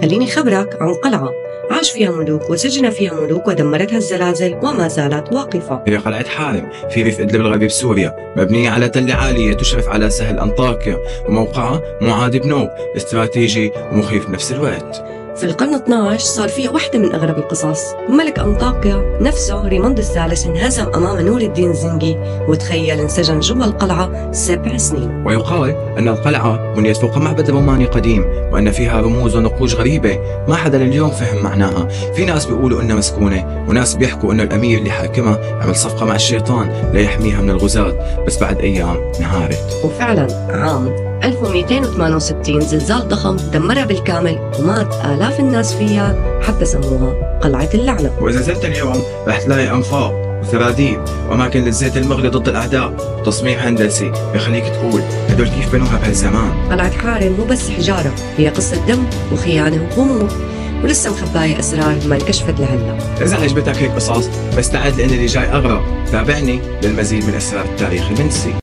خليني خبرك عن قلعة عاش فيها ملوك وسجن فيها ملوك ودمرتها الزلازل وما زالت واقفة. هي قلعة حارم في ريف إدلب الغربي بسوريا، مبنية على تلة عالية تشرف على سهل أنطاكيا، وموقعها معاد بنوب استراتيجي ومخيف بنفس الوقت. في القرن 12 صار فيها واحدة من أغرب القصص. ملك أنطاكيا نفسه ريموند الثالث انهزم أمام نور الدين زنجي، وتخيل انسجن جوا القلعة 7 سنين. ويقال أن القلعة بنيت فوق معبد روماني قديم، وأن فيها رموز ونقوش غريبة ما حدا لليوم فهم معناها. في ناس بيقولوا أنها مسكونة، وناس بيحكوا أن الأمير اللي حاكمها عمل صفقة مع الشيطان ليحميها من الغزاة، بس بعد أيام انهارت. وفعلا عام 1268 زلزال ضخم دمرها بالكامل ومات آلاف الناس فيها، حتى سموها قلعة اللعنة. وإذا زرت اليوم رح تلاقي أنفاق وثراديب وأماكن للزيت المغلي ضد الأعداء، تصميم هندسي بيخليك تقول هدول كيف بنوها بهالزمان. قلعة حارم مو بس حجارة، هي قصة دم وخيانة وغموض، ولسه مخباية أسرار ما انكشفت لهلا. إذا عجبتك هيك قصص، بستعد لأن اللي جاي أغرب. تابعني للمزيد من أسرار التاريخ المنسي.